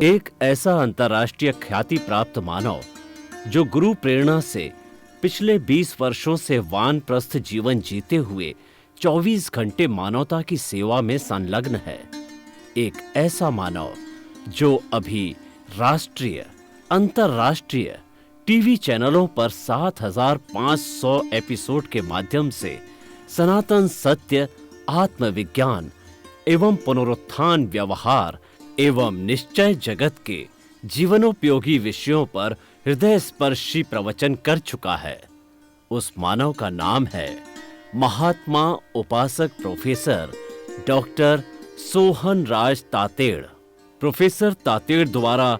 एक ऐसा अंतर्राष्ट्रीय ख्याति प्राप्त मानव जो गुरु प्रेरणा से पिछले 20 वर्षों से वानप्रस्थ जीवन जीते हुए 24 घंटे मानवता की सेवा में संलग्न है। एक ऐसा मानव जो अभी राष्ट्रीय, अंतर्राष्ट्रीय टीवी चैनलों पर 7,500 एपिसोड के माध्यम से सनातन सत्य, आत्मविज्ञान एवं पुनरुत्थान, व्यवहार एवं निश्चय जगत के जीवनोपयोगी विषयों पर हृदय स्पर्शी प्रवचन कर चुका है। उस मानव का नाम है महात्मा उपासक प्रोफेसर डॉक्टर सोहन राज तातेड़। प्रोफेसर तातेड़ द्वारा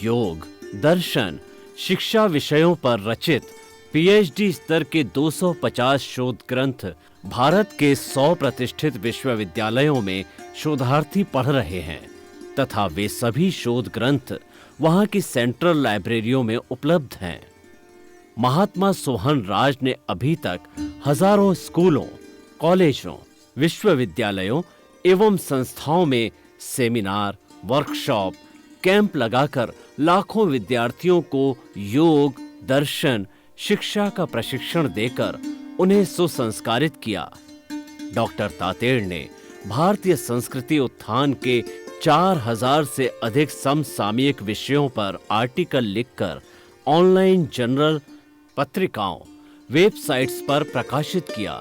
योग, दर्शन, शिक्षा विषयों पर रचित पीएचडी स्तर के 250 शोध ग्रंथ भारत के 100 प्रतिष्ठित विश्वविद्यालयों में शोधार्थी पढ़ रहे हैं तथा वे सभी शोध ग्रंथ वहां की सेंट्रल लाइब्रेरियों में उपलब्ध हैं। महात्मा सोहन राज ने अभी तक हजारों स्कूलों, कॉलेजों, विश्वविद्यालयों एवं संस्थाओं में सेमिनार, वर्कशॉप, कैंप लगाकर लाखों विद्यार्थियों को योग, दर्शन, शिक्षा का प्रशिक्षण देकर उन्हें सुसंस्कारित किया। डॉक्टर तातेड़ ने भारतीय संस्कृति उत्थान के 4,000 से अधिक समसामयिक विषयों पर आर्टिकल लिखकर ऑनलाइन जर्नल, पत्रिकाओं, वेबसाइट्स पर प्रकाशित किया,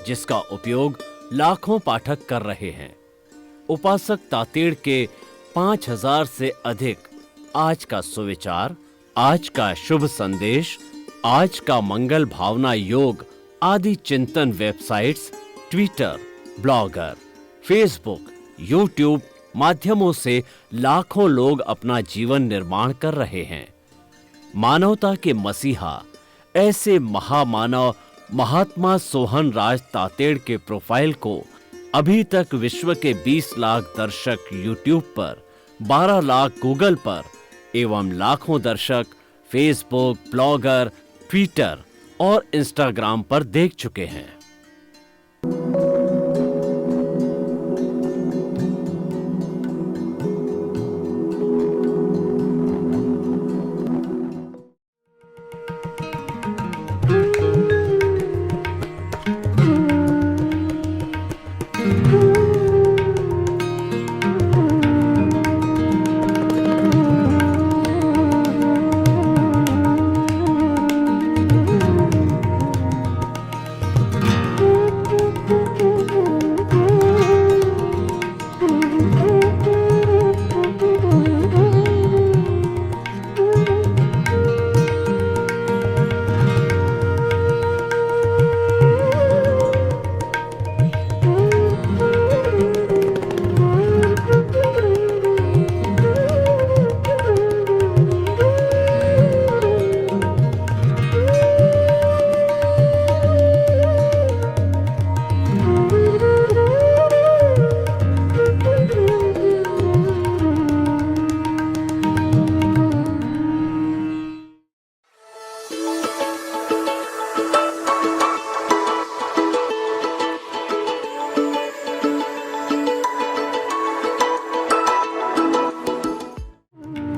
जिसका उपयोग लाखों पाठक कर रहे हैं। उपासक तातेड़ के 5,000 से अधिक आज का सुविचार, आज का शुभ संदेश, आज का मंगल भावना योग आदि चिंतन websites, Twitter, blogger, Facebook, YouTube माध्यमों से लाखों लोग अपना जीवन निर्माण कर रहे हैं। मानवता के मसीहा ऐसे महामानव महात्मा सोहन राज तातेड़ के प्रोफाइल को अभी तक विश्व के 20 लाख दर्शक यूट्यूब पर, 12 लाख गूगल पर एवं लाखों दर्शक फेसबुक, ब्लॉगर, ट्विटर और इंस्टाग्राम पर देख चुके हैं।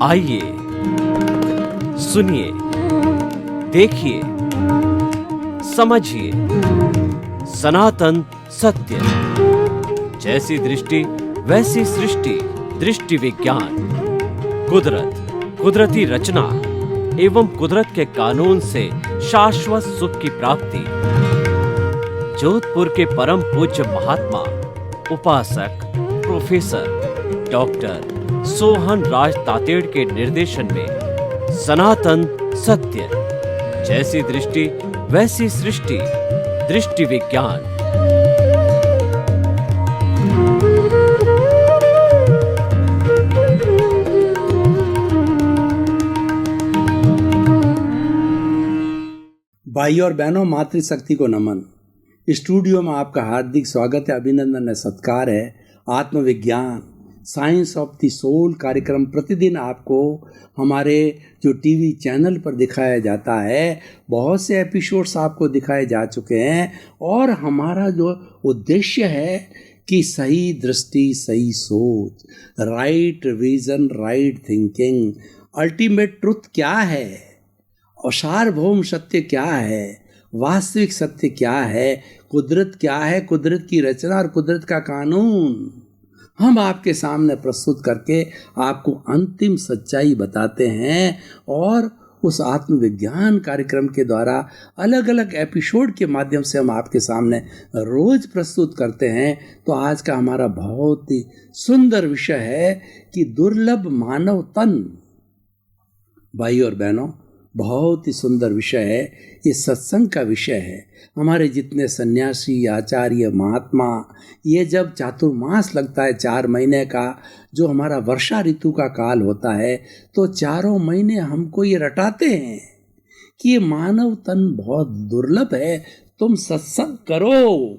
आइए, सुनिए, देखिए, समझिए सनातन सत्य। जैसी दृष्टि वैसी सृष्टि, दृष्टि विज्ञान, कुदरत, कुदरती रचना एवं कुदरत के कानून से शाश्वत सुख की प्राप्ति। जोधपुर के परम पूज्य महात्मा उपासक प्रोफेसर डॉक्टर सोहन राज तातेड़ के निर्देशन में सनातन सत्य, जैसी दृष्टि वैसी सृष्टि, दृष्टि विज्ञान। भाई और बहनों, मातृशक्ति को नमन। स्टूडियो में आपका हार्दिक स्वागत है, अभिनंदन है, सत्कार है। आत्मविज्ञान, साइंस ऑफ द सोल कार्यक्रम प्रतिदिन आपको हमारे जो टीवी चैनल पर दिखाया जाता है, बहुत से एपिसोड्स आपको दिखाए जा चुके हैं और हमारा जो उद्देश्य है कि सही दृष्टि, सही सोच, right vision, right thinking, ultimate truth क्या है और सार्वभौम सत्य क्या है, वास्तविक सत्य क्या है, कुदरत क्या है, कुदरत की रचना और कुदरत का कानून हम आपके सामने प्रस्तुत करके आपको अंतिम सच्चाई बताते हैं। और उस आत्मविज्ञान कार्यक्रम के द्वारा अलग अलग एपिसोड के माध्यम से हम आपके सामने रोज प्रस्तुत करते हैं। तो आज का हमारा बहुत ही सुंदर विषय है कि दुर्लभ मानव तन। भाई और बहनों, बहुत ही सुंदर विषय है, ये सत्संग का विषय है। हमारे जितने सन्यासी, आचार्य, महात्मा, ये जब चातुर्मास लगता है 4 महीने का, जो हमारा वर्षा ऋतु का काल होता है, तो 4 महीने हमको ये रटाते हैं कि ये मानव तन बहुत दुर्लभ है, तुम सत्संग करो।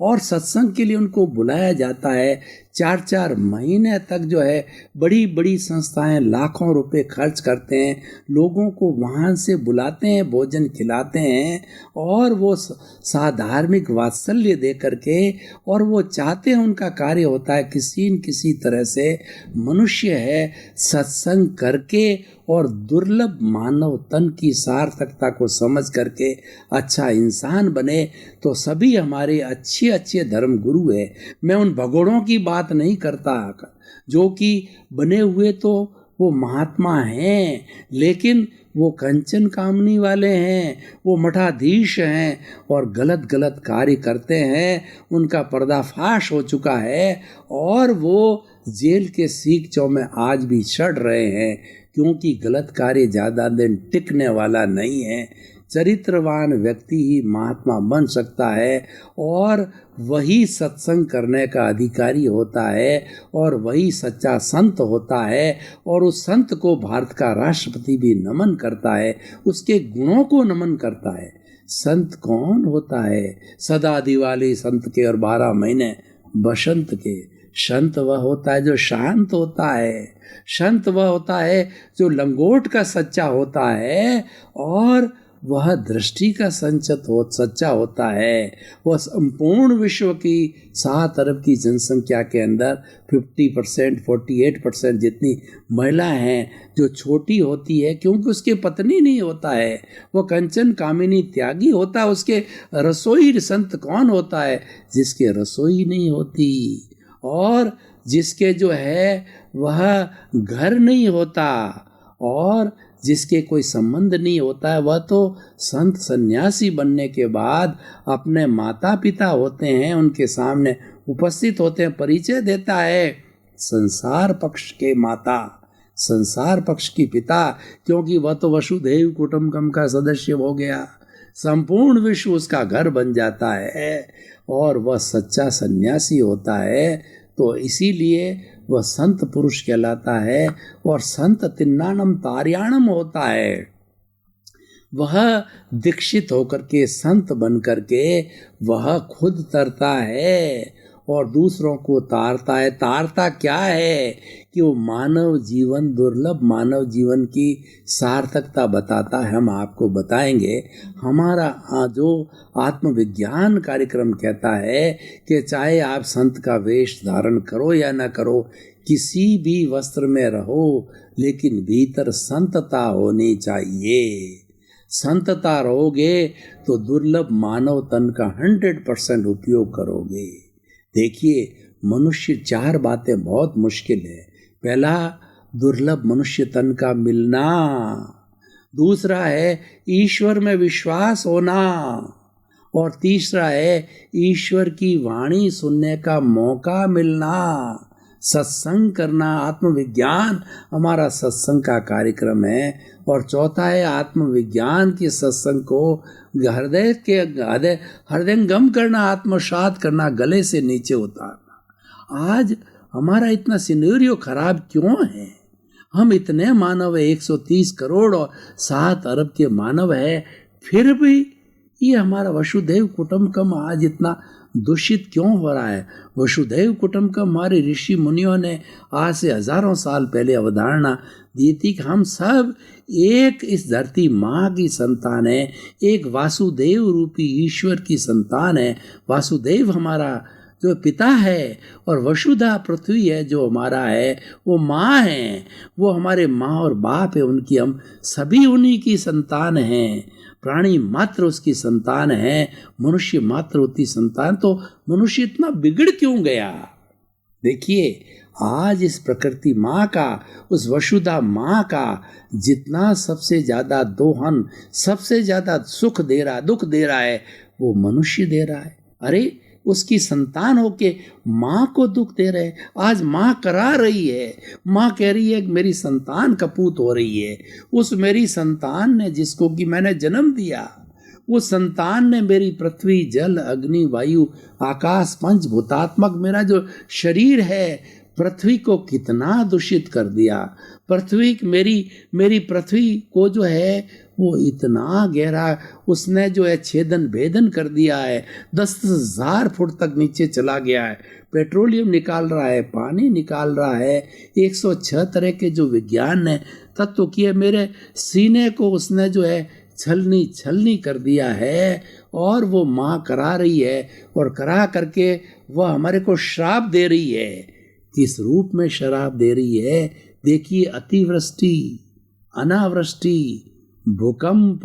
और सत्संग के लिए उनको बुलाया जाता है। 4-4 महीने तक जो है बड़ी बड़ी संस्थाएं लाखों रुपए खर्च करते हैं, लोगों को वहाँ से बुलाते हैं, भोजन खिलाते हैं और वो साधार्मिक वात्सल्य दे करके, और वो चाहते हैं, उनका कार्य होता है किसी न किसी तरह से मनुष्य है सत्संग करके और दुर्लभ मानव तन की सार्थकता को समझ करके अच्छा इंसान बने। तो सभी हमारे अच्छे अच्छे धर्म गुरु हैं। मैं उन भगोड़ों की बात नहीं करता जो कि बने हुए तो वो महात्मा हैं, लेकिन वो कंचन कामनी वाले हैं, वो मठाधीश हैं और गलत गलत कार्य करते हैं। उनका पर्दाफाश हो चुका है और वो जेल के सीखचों में आज भी चढ़ रहे हैं, क्योंकि गलत कार्य ज़्यादा दिन टिकने वाला नहीं है। चरित्रवान व्यक्ति ही महात्मा बन सकता है और वही सत्संग करने का अधिकारी होता है और वही सच्चा संत होता है। और उस संत को भारत का राष्ट्रपति भी नमन करता है, उसके गुणों को नमन करता है। संत कौन होता है? सदा दिवाली संत के और 12 महीने बसंत के। संत वह होता है जो शांत होता है, संत वह होता है जो लंगोट का सच्चा होता है और वह दृष्टि का सच्चा होता है। वह संपूर्ण विश्व की 7 अरब की जनसंख्या के अंदर 50%, 48% जितनी महिला हैं जो छोटी होती है, क्योंकि उसके पत्नी नहीं होता है, वो कंचन कामिनी त्यागी होता है। उसके रसोई संत कौन होता है? जिसके रसोई नहीं होती और जिसके जो है वह घर नहीं होता और जिसके कोई संबंध नहीं होता है, वह तो संत सन्यासी बनने के बाद अपने माता पिता होते हैं, उनके सामने उपस्थित होते हैं, परिचय देता है संसार पक्ष के माता, संसार पक्ष की पिता, क्योंकि वह तो वसुधैव कुटुंबकम का सदस्य हो गया, संपूर्ण विश्व उसका घर बन जाता है और वह सच्चा सन्यासी होता है। तो इसीलिए वह संत पुरुष कहलाता है और संत तिन्नानम तार्याणम होता है। वह दीक्षित होकर के संत बन करके वह खुद तरता है और दूसरों को तारता है। तारता क्या है कि वो मानव जीवन, दुर्लभ मानव जीवन की सार्थकता बताता है। हम आपको बताएंगे। हमारा जो आत्मविज्ञान कार्यक्रम कहता है कि चाहे आप संत का वेश धारण करो या न करो, किसी भी वस्त्र में रहो, लेकिन भीतर संतता होनी चाहिए। संतता रहोगे तो दुर्लभ मानव तन का 100% उपयोग करोगे। देखिए, मनुष्य 4 बातें बहुत मुश्किल है। पहला, दुर्लभ मनुष्य तन का मिलना। दूसरा है ईश्वर में विश्वास होना और तीसरा है ईश्वर की वाणी सुनने का मौका मिलना, सत्संग करना। आत्मविज्ञान हमारा सत्संग का कार्यक्रम है। और चौथा है आत्मविज्ञान के सत्संग को हृदयंगम करना, आत्मसात करना, गले से नीचे उतारना। आज हमारा इतना सिनेरियो खराब क्यों है? हम इतने मानव है, 130 करोड़ और 7 अरब के मानव है, फिर भी ये हमारा वसुधैव कुटुंबकम आज इतना दूषित क्यों हो रहा है? वसुधैव कुटुंबकम हमारे ऋषि मुनियों ने आज से हजारों साल पहले अवधारणा दी थी कि हम सब एक इस धरती माँ की संतान है, एक वासुदेव रूपी ईश्वर की संतान है। वासुदेव हमारा जो पिता है, और वसुधा पृथ्वी है जो हमारा है, वो माँ है, वो हमारे माँ और बाप है, उनकी हम सभी उन्हीं की संतान हैं। प्राणी मात्र उसकी संतान है, मनुष्य मात्र होती संतान। तो मनुष्य इतना बिगड़ क्यों गया? देखिए, आज इस प्रकृति माँ का, उस वसुधा माँ का जितना सबसे ज़्यादा दोहन, सबसे ज़्यादा सुख दे रहा, दुख दे रहा है, वो मनुष्य दे रहा है। अरे, उसकी संतान होके माँ को दुख दे रहे। आज माँ करा रही है, माँ कह रही है कि मेरी संतान कपूत हो रही है। उस मेरी संतान ने, जिसको कि मैंने जन्म दिया, वो संतान ने मेरी पृथ्वी, जल, अग्नि, वायु, आकाश, पंचभूतात्मक मेरा जो शरीर है, पृथ्वी को कितना दूषित कर दिया। पृथ्वी मेरी पृथ्वी को जो है वो इतना गहरा उसने जो है छेदन भेदन कर दिया है। 10,000 फुट तक नीचे चला गया है। पेट्रोलियम निकाल रहा है, पानी निकाल रहा है। 106 तरह के जो विज्ञान ने तत्व किए, मेरे सीने को उसने जो है छलनी कर दिया है। और वो माँ करा रही है, और करा करके वह हमारे को श्राप दे रही है। किस रूप में शराब दे रही है? देखिए, अतिवृष्टि, अनावृष्टि, भूकंप,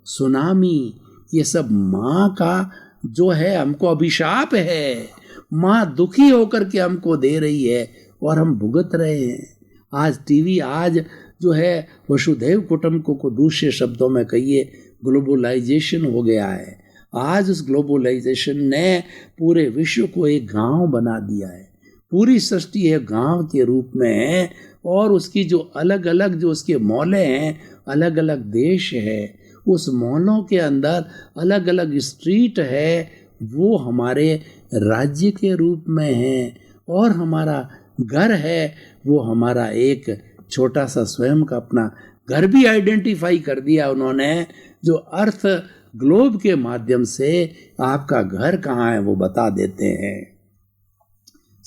सुनामी, ये सब माँ का जो है हमको अभिशाप है। माँ दुखी होकर के हमको दे रही है और हम भुगत रहे हैं। आज टीवी, आज जो है वसुधैव कुटुंबकम को दूसरे शब्दों में कहिए, ग्लोबलाइजेशन हो गया है। आज उस ग्लोबलाइजेशन ने पूरे विश्व को एक गांव बना दिया है। पूरी सृष्टि है गांव के रूप में है, और उसकी जो अलग अलग जो उसके मोहल्ले हैं, अलग अलग देश है, उस मोहल्लों के अंदर अलग अलग स्ट्रीट है, वो हमारे राज्य के रूप में है। और हमारा घर है, वो हमारा एक छोटा सा स्वयं का अपना घर भी आइडेंटिफाई कर दिया उन्होंने, जो अर्थ ग्लोब के माध्यम से आपका घर कहाँ है वो बता देते हैं।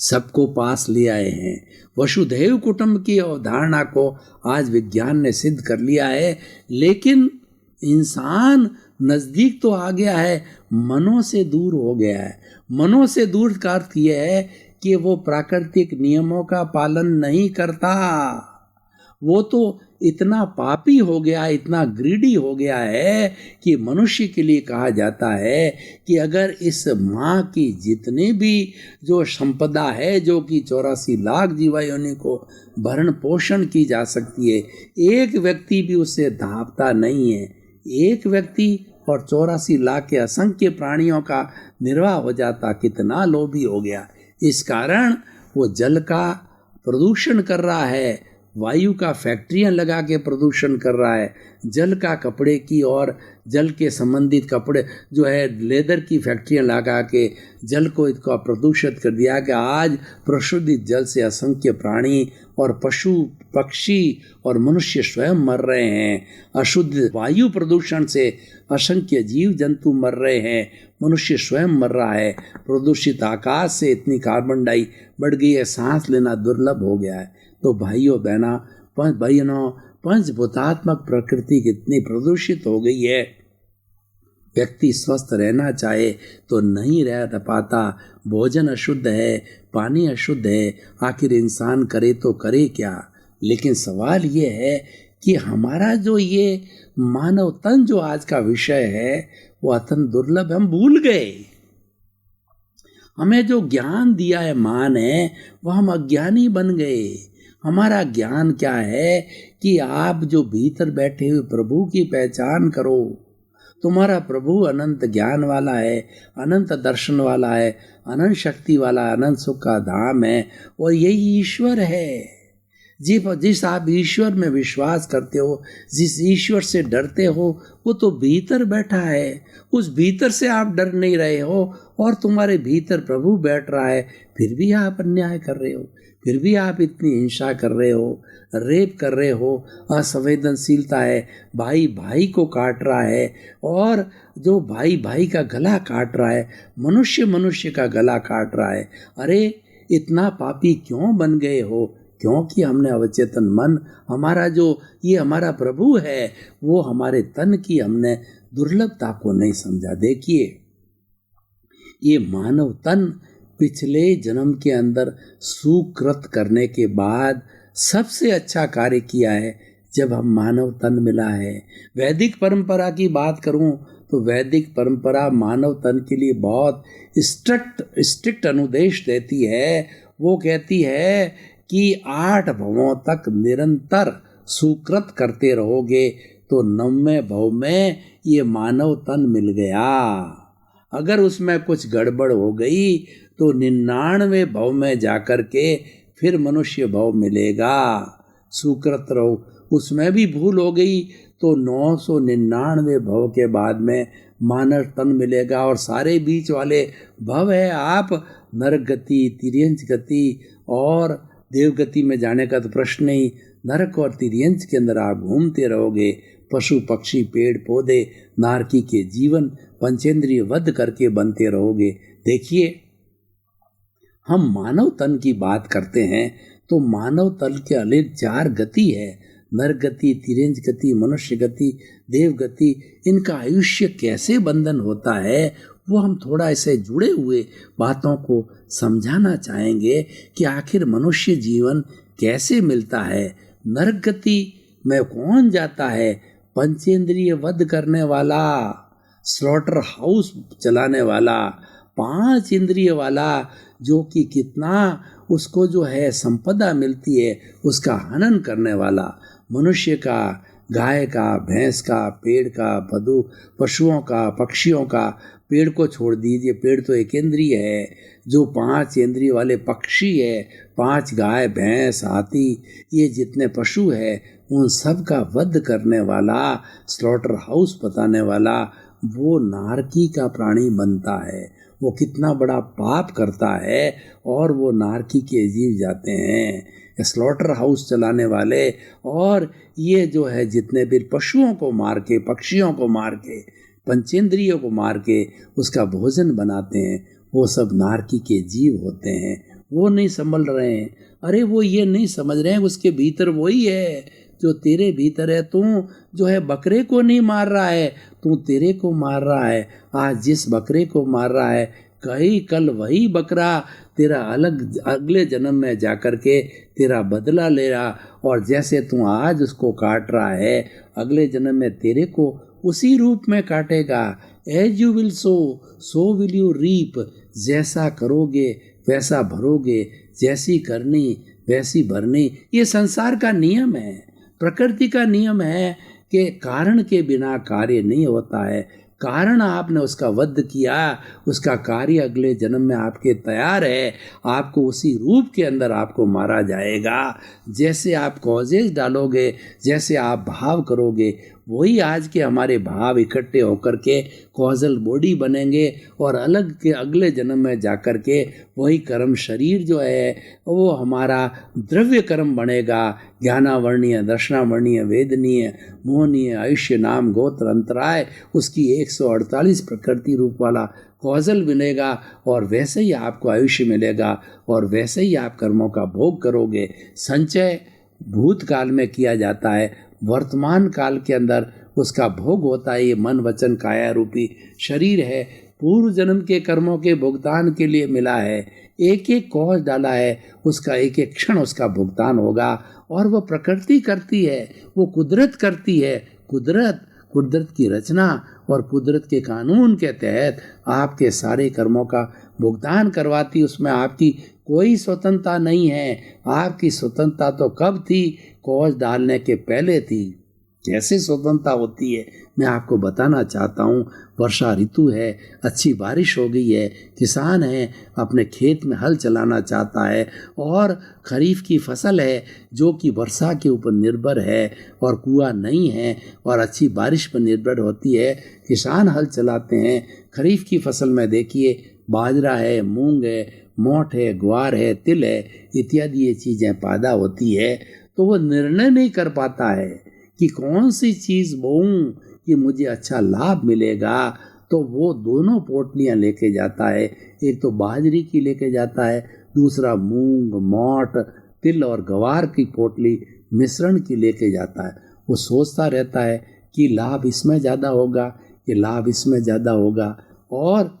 सबको पास ले आए हैं। वसुधैव कुटुंब की अवधारणा को आज विज्ञान ने सिद्ध कर लिया है, लेकिन इंसान नज़दीक तो आ गया है, मनों से दूर हो गया है। मनों से दूर का अर्थ यह है कि वो प्राकृतिक नियमों का पालन नहीं करता। वो तो इतना पापी हो गया, इतना ग्रीडी हो गया है कि मनुष्य के लिए कहा जाता है कि अगर इस माँ की जितनी भी जो संपदा है, जो कि 84 लाख जीवा योनि को भरण पोषण की जा सकती है, एक व्यक्ति भी उससे धापता नहीं है। एक व्यक्ति और 84 लाख के असंख्य प्राणियों का निर्वाह हो जाता, कितना लोभी हो गया। इस कारण वो जल का प्रदूषण कर रहा है, वायु का फैक्ट्रियां लगा के प्रदूषण कर रहा है, जल का कपड़े की और जल के संबंधित कपड़े जो है लेदर की फैक्ट्रियां लगा के जल को इसका प्रदूषित कर दिया कि आज प्रशुद्ध जल से असंख्य प्राणी और पशु पक्षी और मनुष्य स्वयं मर रहे हैं। अशुद्ध वायु प्रदूषण से असंख्य जीव जंतु मर रहे हैं, मनुष्य स्वयं मर रहा है। प्रदूषित आकाश से इतनी कार्बन डाई बढ़ गई है, सांस लेना दुर्लभ हो गया है। तो भाइयों बहनों, पंचभूतात्मक प्रकृति कितनी प्रदूषित हो गई है। व्यक्ति स्वस्थ रहना चाहे तो नहीं रह पाता। भोजन अशुद्ध है, पानी अशुद्ध है, आखिर इंसान करे तो करे क्या। लेकिन सवाल ये है कि हमारा जो ये मानव तन जो आज का विषय है वो अत्यंत दुर्लभ, हम भूल गए। हमें जो ज्ञान दिया है माँ ने, वह हम अज्ञानी बन गए। हमारा ज्ञान क्या है कि आप जो भीतर बैठे हुए प्रभु की पहचान करो। तुम्हारा प्रभु अनंत ज्ञान वाला है, अनंत दर्शन वाला है, अनंत शक्ति वाला, अनंत सुख का धाम है, और यही ईश्वर है। जिस आप ईश्वर में विश्वास करते हो, जिस ईश्वर से डरते हो, वो तो भीतर बैठा है। उस भीतर से आप डर नहीं रहे हो, और तुम्हारे भीतर प्रभु बैठ रहा है, फिर भी आप अन्याय कर रहे हो, फिर भी आप इतनी हिंसा कर रहे हो, रेप कर रहे हो, असंवेदनशीलता है, भाई भाई को काट रहा है, और जो भाई भाई का गला काट रहा है, मनुष्य मनुष्य का गला काट रहा है। अरे इतना पापी क्यों बन गए हो? क्योंकि हमने अवचेतन मन, हमारा जो ये हमारा प्रभु है, वो हमारे तन की हमने दुर्लभता को नहीं समझा। देखिए, ये मानव तन पिछले जन्म के अंदर सुकृत करने के बाद सबसे अच्छा कार्य किया है जब हम मानव तन मिला है। वैदिक परंपरा की बात करूं तो वैदिक परंपरा मानव तन के लिए बहुत स्ट्रिक्ट अनुदेश देती है। वो कहती है कि 8 भवों तक निरंतर सुकृत करते रहोगे तो 9वें भव में ये मानव तन मिल गया। अगर उसमें कुछ गड़बड़ हो गई तो 99वें भव में जाकर के फिर मनुष्य भव मिलेगा। सुकृत रहो, उसमें भी भूल हो गई तो 999 भव के बाद में मानव तन मिलेगा। और सारे बीच वाले भव है आप नरक गति, तिर्यंच गति और देवगति में जाने का तो प्रश्न ही। नरक और तिर्यंच के अंदर आप घूमते रहोगे। पशु पक्षी पेड़ पौधे नारकी के जीवन पंचेंद्रिय वध करके बनते रहोगे। देखिए, हम मानव तन की बात करते हैं तो मानव तन के अलग 4 गति है, नर गति, तिर्यंच गति, मनुष्य गति, देव गति। इनका आयुष्य कैसे बंधन होता है वो हम थोड़ा ऐसे जुड़े हुए बातों को समझाना चाहेंगे कि आखिर मनुष्य जीवन कैसे मिलता है। नरक गति में कौन जाता है? पंचेंद्रिय वध करने वाला, स्लॉटर हाउस चलाने वाला, 5 इंद्रिय वाला, जो कि कितना उसको जो है संपदा मिलती है उसका हनन करने वाला। मनुष्य का, गाय का, भैंस का, पेड़ का, बधु पशुओं का, पक्षियों का। पेड़ को छोड़ दीजिए, पेड़ तो एक इंद्रिय है। जो 5 इंद्रिय वाले पक्षी है, 5 गाय, भैंस, हाथी, ये जितने पशु है उन सब का वध करने वाला, स्लॉटर हाउस बताने वाला, वो नारकी का प्राणी बनता है। वो कितना बड़ा पाप करता है और वो नारकी के जीव जाते हैं। स्लॉटर हाउस चलाने वाले और ये जो है जितने भी पशुओं को मार के, पक्षियों को मार के, पंचेंद्रियों को मार के उसका भोजन बनाते हैं, वो सब नारकी के जीव होते हैं। वो नहीं संभल रहे हैं। अरे वो ये नहीं समझ रहे हैं उसके भीतर वही है जो तेरे भीतर है। तू जो है बकरे को नहीं मार रहा है, तू तेरे को मार रहा है। आज जिस बकरे को मार रहा है कल वही बकरा तेरा अलग अगले जन्म में जाकर के तेरा बदला ले रहा। और जैसे तू आज उसको काट रहा है अगले जन्म में तेरे को उसी रूप में काटेगा। As you will sow will you reap. जैसा करोगे वैसा भरोगे, जैसी करनी वैसी भरनी। ये संसार का नियम है, प्रकृति का नियम है कि कारण के बिना कार्य नहीं होता है। कारण आपने उसका वध किया, उसका कार्य अगले जन्म में आपके तैयार है। आपको उसी रूप के अंदर आपको मारा जाएगा। जैसे आप कॉजेज डालोगे, जैसे आप भाव करोगे, वही आज के हमारे भाव इकट्ठे होकर के कॉजल बॉडी बनेंगे और अलग के अगले जन्म में जाकर के वही कर्म शरीर जो है वो हमारा द्रव्य कर्म बनेगा। ज्ञानावर्णीय, दर्शनावर्णीय, वेदनीय, मोहनीय, आयुष्य, नाम, गोत्र, अंतराय, उसकी 148 प्रकृति रूप वाला कॉजल मिलेगा और वैसे ही आपको आयुष्य मिलेगा और वैसे ही आप कर्मों का भोग करोगे। संचय भूतकाल में किया जाता है, वर्तमान काल के अंदर उसका भोग होता है। ये मन वचन काया रूपी शरीर है, पूर्व जन्म के कर्मों के भुगतान के लिए मिला है। एक एक कौश डाला है, उसका एक एक क्षण उसका भुगतान होगा। और वो प्रकृति करती है, वो कुदरत करती है। कुदरत की रचना और कुदरत के कानून के तहत आपके सारे कर्मों का भुगतान करवाती। उसमें आपकी कोई स्वतंत्रता नहीं है। आपकी स्वतंत्रता तो कब थी? कौश डालने के पहले थी। कैसे स्वतंत्रता होती है मैं आपको बताना चाहता हूँ। वर्षा ऋतु है, अच्छी बारिश हो गई है, किसान है अपने खेत में हल चलाना चाहता है और खरीफ की फसल है जो कि वर्षा के ऊपर निर्भर है और कुआं नहीं है और अच्छी बारिश पर निर्भर होती है। किसान हल चलाते हैं। खरीफ की फसल में देखिए बाजरा है, मूंग है, मोठ है, ग्वार है, तिल है, इत्यादि ये चीज़ें पैदा होती है। तो वो निर्णय नहीं कर पाता है कि कौन सी चीज़ बोऊं कि मुझे अच्छा लाभ मिलेगा। तो वो दोनों पोटलियां लेके जाता है। एक तो बाजरी की लेके जाता है, दूसरा मूंग, मोठ, तिल और ग्वार की पोटली मिश्रण की लेके जाता है। वो सोचता रहता है कि लाभ इसमें ज़्यादा होगा, कि लाभ इसमें ज़्यादा होगा। और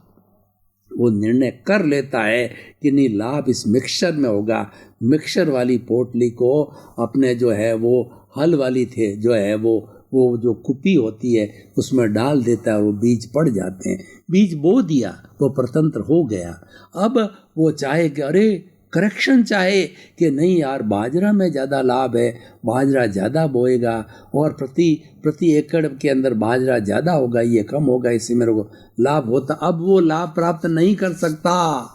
वो निर्णय कर लेता है कि नहीं, लाभ इस मिक्सचर में होगा। मिक्सचर वाली पोटली को अपने जो है वो हल वाली थे जो है वो जो कुपी होती है उसमें डाल देता है और वो बीज पड़ जाते हैं। बीज बो दिया, वो स्वतंत्र हो गया। अब वो चाहे कि अरे करेक्शन चाहे कि नहीं यार, बाजरा में ज़्यादा लाभ है, बाजरा ज़्यादा बोएगा और प्रति एकड़ के अंदर बाजरा ज़्यादा होगा, ये कम होगा, इससे मेरे को लाभ होता। अब वो लाभ प्राप्त नहीं कर सकता।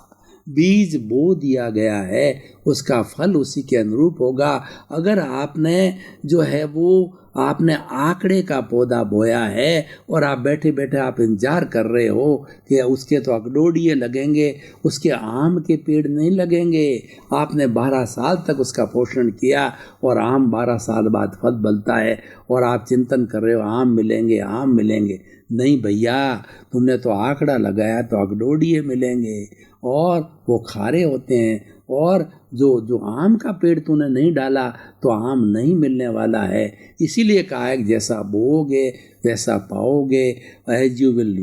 बीज बो दिया गया है, उसका फल उसी के अनुरूप होगा। अगर आपने जो है वो आपने आंकड़े का पौधा बोया है और आप बैठे बैठे आप इंतजार कर रहे हो कि उसके तो अगडोडिये लगेंगे, उसके आम के पेड़ नहीं लगेंगे। आपने 12 साल तक उसका पोषण किया और आम 12 साल बाद फल बनता है और आप चिंतन कर रहे हो आम मिलेंगे, आम मिलेंगे। नहीं भैया, तुमने तो आंकड़ा लगाया तो अगडोडिये मिलेंगे और वो खारे होते हैं। और जो आम का पेड़ तूने नहीं डाला तो आम नहीं मिलने वाला है। इसीलिए कहा है कि जैसा बोओगे वैसा पाओगे। एज यू विल,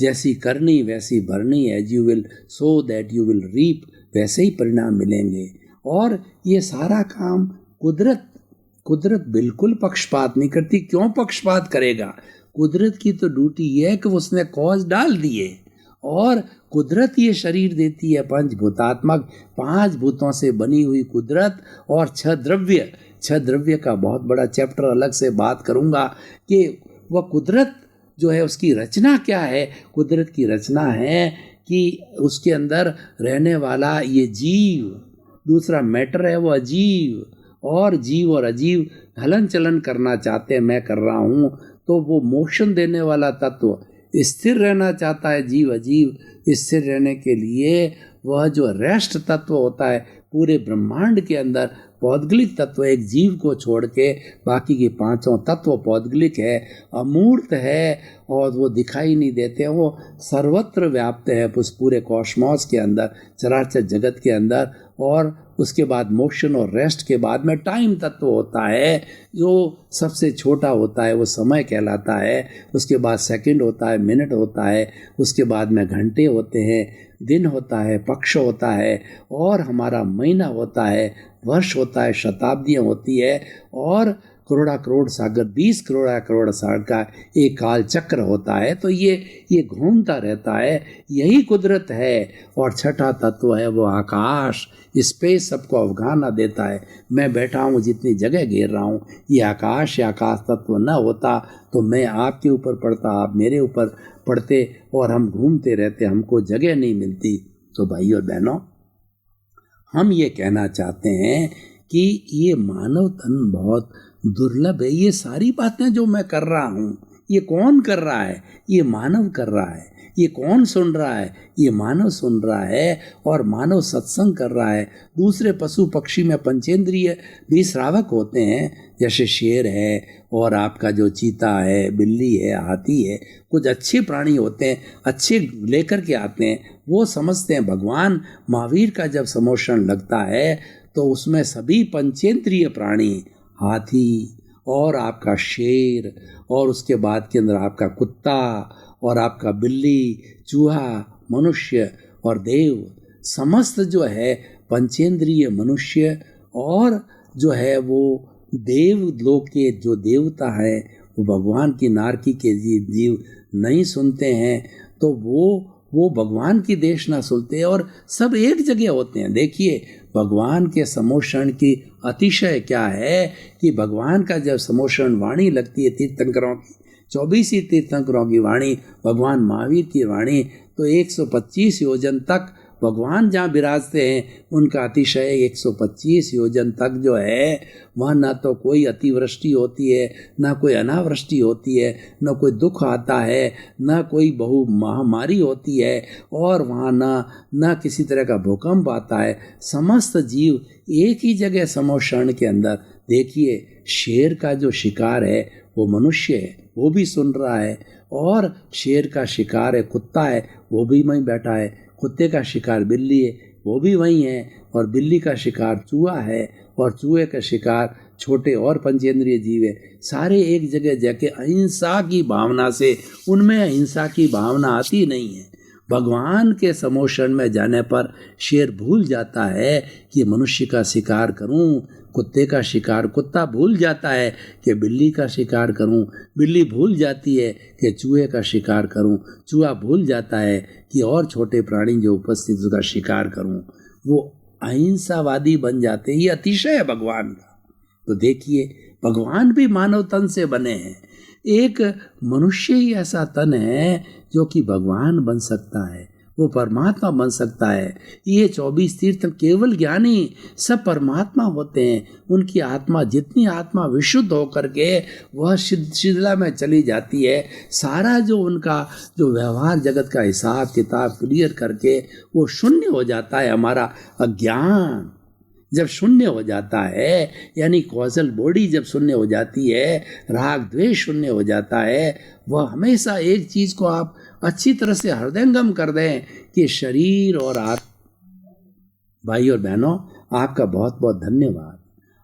जैसी करनी वैसी भरनी। As you will sow that you will reap, वैसे ही परिणाम मिलेंगे। और ये सारा काम कुदरत बिल्कुल पक्षपात नहीं करती। क्यों पक्षपात करेगा? कुदरत की तो ड्यूटी ये है कि उसने कॉज डाल दिए और कुदरत ये शरीर देती है पंचभूतात्मक, 5 भूतों से बनी हुई कुदरत और 6 द्रव्य का बहुत बड़ा चैप्टर अलग से बात करूंगा कि वह कुदरत जो है उसकी रचना क्या है। कुदरत की रचना है कि उसके अंदर रहने वाला ये जीव, दूसरा मैटर है वो अजीव, और जीव और अजीव हलन चलन करना चाहते हैं, मैं कर रहा हूँ, तो वो मोशन देने वाला तत्व स्थिर रहना चाहता है। जीव अजीव स्थिर रहने के लिए वह जो रेस्ट तत्व होता है पूरे ब्रह्मांड के अंदर, पौद्गलिक तत्व एक जीव को छोड़ के बाकी के 5 तत्व पौद्गलिक है, अमूर्त है और वो दिखाई नहीं देते। वो सर्वत्र व्याप्त है उस पूरे कॉस्मॉस के अंदर, चराचर जगत के अंदर। और उसके बाद मोशन और रेस्ट के बाद में टाइम तत्व होता है जो सबसे छोटा होता है, वो समय कहलाता है। उसके बाद सेकंड होता है, मिनट होता है, उसके बाद में घंटे होते हैं, दिन होता है, पक्ष होता है, और हमारा महीना होता है, वर्ष होता है, शताब्दियाँ होती है, और करोड़ सागर 20 करोड़ सागर का एक काल चक्र होता है। तो ये घूमता रहता है, यही कुदरत है। और छठा तत्व है वो आकाश, स्पेस सबको अवगाहना देता है। मैं बैठा हूँ, जितनी जगह घेर रहा हूँ, ये आकाश तत्व न होता तो मैं आपके ऊपर पड़ता, आप मेरे ऊपर पड़ते और हम घूमते रहते, हमको जगह नहीं मिलती। तो भाई और बहनों, हम ये कहना चाहते हैं कि ये मानव तन बहुत दुर्लभ है। ये सारी बातें जो मैं कर रहा हूँ, ये कौन कर रहा है? ये मानव कर रहा है। ये कौन सुन रहा है? ये मानव सुन रहा है और मानव सत्संग कर रहा है। दूसरे पशु पक्षी में पंचेंद्रिय भी श्रावक होते हैं, जैसे शेर है और आपका जो चीता है, बिल्ली है, हाथी है। कुछ अच्छे प्राणी होते हैं, अच्छे लेकर के आते हैं, वो समझते हैं। भगवान महावीर का जब समोषण लगता है तो उसमें सभी पंचेंद्रिय प्राणी, हाथी और आपका शेर और उसके बाद के अंदर आपका कुत्ता और आपका बिल्ली, चूहा, मनुष्य और देव, समस्त जो है पंचेंद्रिय मनुष्य और जो है वो देव लोक के जो देवता है, वो भगवान की नारकी के जीव नहीं सुनते हैं, तो वो भगवान की देश ना सुनते और सब एक जगह होते हैं। देखिए, भगवान के समोषण की अतिशय क्या है कि भगवान का जब समोषण वाणी लगती है तीर्थंकरों की, 24 ही तीर्थंकरों की वाणी, भगवान महावीर की वाणी, तो 125 योजन तक भगवान जहाँ विराजते हैं उनका अतिशय 125 योजन तक जो है वहाँ ना तो कोई अतिवृष्टि होती है, ना कोई अनावृष्टि होती है, ना कोई दुख आता है, ना कोई बहु महामारी होती है, और वहाँ ना किसी तरह का भूकंप आता है। समस्त जीव एक ही जगह समोषण के अंदर। देखिए, शेर का जो शिकार है वो मनुष्य है, वो भी सुन रहा है, और शेर का शिकार है कुत्ता है, वो भी वहीं बैठा है, कुत्ते का शिकार बिल्ली है, वो भी वहीं है, और बिल्ली का शिकार चूहा है, और चूहे का शिकार छोटे और पंचेंद्रिय जीव है। सारे एक जगह जाके अहिंसा की भावना से, उनमें अहिंसा की भावना आती नहीं है। भगवान के समोशन में जाने पर शेर भूल जाता है कि मनुष्य का शिकार करूं, कुत्ते का शिकार कुत्ता भूल जाता है कि बिल्ली का शिकार करूं, बिल्ली भूल जाती है कि चूहे का शिकार करूं, चूहा भूल जाता है कि और छोटे प्राणी जो उपस्थित उसका शिकार करूं। वो अहिंसावादी बन जाते हैं। ये अतिशय है भगवान का। तो देखिए, भगवान भी मानव तन से बने हैं। एक मनुष्य ही ऐसा तन है जो कि भगवान बन सकता है, वो परमात्मा बन सकता है। ये 24 तीर्थ केवल ज्ञानी सब परमात्मा होते हैं। उनकी आत्मा, जितनी आत्मा विशुद्ध होकर के वह शिथिला में चली जाती है, सारा जो उनका जो व्यवहार जगत का हिसाब किताब क्लियर करके वो शून्य हो जाता है। हमारा अज्ञान जब शून्य हो जाता है, यानी कॉजल बॉडी जब शून्य हो जाती है, राग द्वेष शून्य हो जाता है, वह हमेशा एक चीज को आप अच्छी तरह से हृदयंगम कर दें कि शरीर और भाई और बहनों, आपका बहुत बहुत धन्यवाद।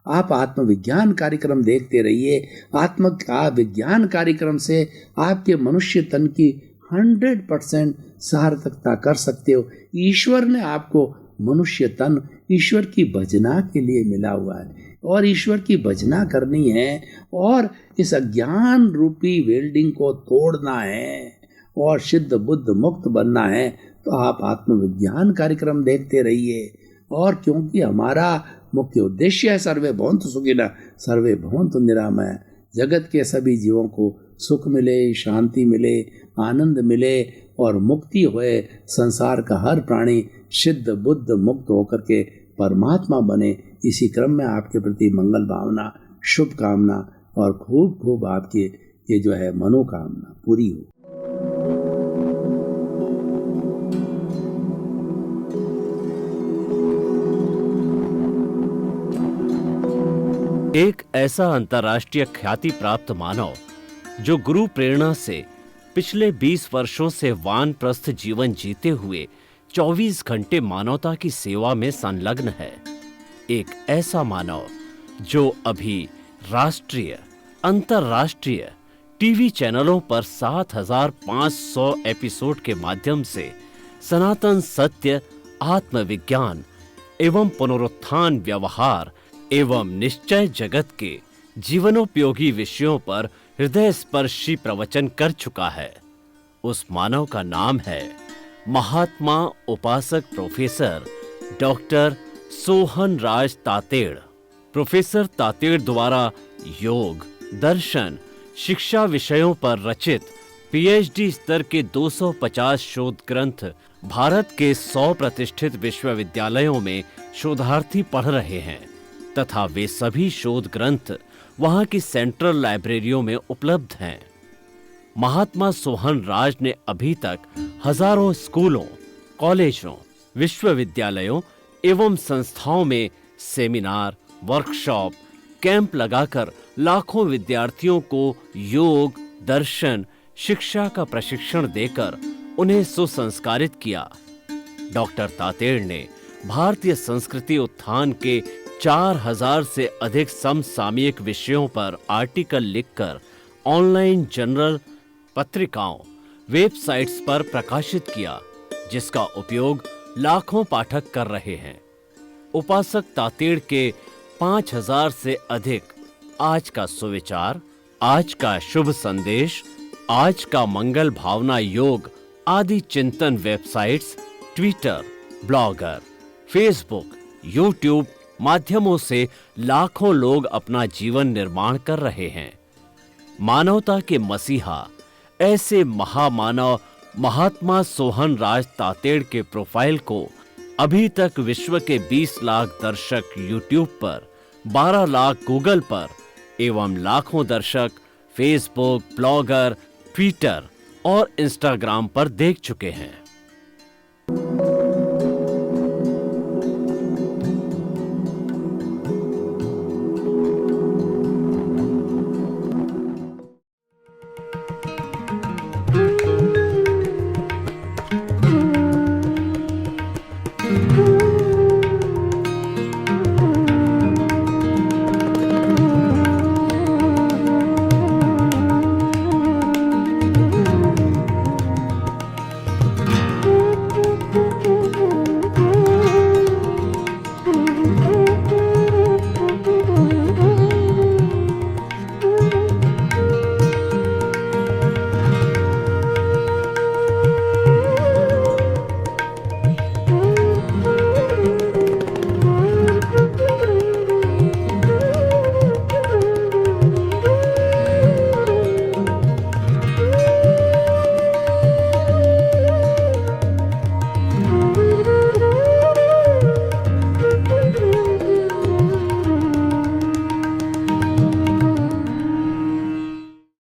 आप आत्मविज्ञान कार्यक्रम देखते रहिए। आत्मविज्ञान कार्यक्रम से आपके मनुष्य तन की 100% सार्थकता कर सकते हो। ईश्वर ने आपको मनुष्य तन ईश्वर की भजना के लिए मिला हुआ है और ईश्वर की भजना करनी है और इस अज्ञान रूपी वेल्डिंग को तोड़ना है और शुद्ध बुद्ध मुक्त बनना है। तो आप आत्मविज्ञान कार्यक्रम देखते रहिए। और क्योंकि हमारा मुख्य उद्देश्य है सर्वे भवन्तु सुखिनः सर्वे भवन्तु निरामयः, जगत के सभी जीवों को सुख मिले, शांति मिले, आनंद मिले और मुक्ति होए, संसार का हर प्राणी सिद्ध बुद्ध मुक्त होकर के परमात्मा बने। इसी क्रम में आपके प्रति मंगल भावना, शुभकामना और खूब खूब आपकी ये जो है मनोकामना पूरी हो। एक ऐसा अंतर्राष्ट्रीय ख्याति प्राप्त मानव जो गुरु प्रेरणा से पिछले 20 वर्षों से वानप्रस्थ जीवन जीते हुए 24 घंटे मानवता की सेवा में संलग्न है। एक ऐसा मानव जो अभी राष्ट्रीय, अंतर्राष्ट्रीय टीवी चैनलों पर 7,500 एपिसोड के माध्यम से सनातन सत्य, आत्मविज्ञान एवं पुनरुत्थान व्यवहार एवं निश्चय जगत के जीवनोपयोगी विषयों पर हृदय स्पर्शी प्रवचन कर चुका है। उस मानव का नाम है महात्मा उपासक प्रोफेसर डॉक्टर सोहन राज तातेड़। प्रोफेसर तातेड़ द्वारा योग, दर्शन, शिक्षा विषयों पर रचित पीएचडी स्तर के 250 शोध ग्रंथ भारत के 100 प्रतिष्ठित विश्वविद्यालयों में शोधार्थी पढ़ रहे हैं तथा वे सभी शोध ग्रंथ वहां की सेंट्रल लाइब्रेरियों में उपलब्ध हैं। महात्मा सोहन राज ने अभी तक हजारों स्कूलों, कॉलेजों, विश्वविद्यालयों एवं संस्थाओं में सेमिनार, वर्कशॉप, कैंप लगाकर लाखों विद्यार्थियों को योग, दर्शन, शिक्षा का प्रशिक्षण देकर उन्हें सुसंस्कारित किया। डॉक्टर तातेड़ ने भारतीय संस्कृति उत्थान के 4000 से अधिक समसामयिक विषयों पर आर्टिकल लिखकर ऑनलाइन जर्नल, पत्रिकाओं, वेबसाइट्स पर प्रकाशित किया, जिसका उपयोग लाखों पाठक कर रहे हैं। उपासक तातेड़ के 5000 से अधिक आज का सुविचार, आज का शुभ संदेश, आज का मंगल भावना योग आदि चिंतन websites, Twitter, blogger, Facebook, YouTube माध्यमों से लाखों लोग अपना जीवन निर्माण कर रहे हैं। मानवता के मसीहा ऐसे महामानव महात्मा सोहन राज तातेड़ के प्रोफाइल को अभी तक विश्व के 20 लाख दर्शक यूट्यूब पर, 12 लाख गूगल पर एवं लाखों दर्शक फेसबुक, ब्लॉगर, ट्विटर और इंस्टाग्राम पर देख चुके हैं।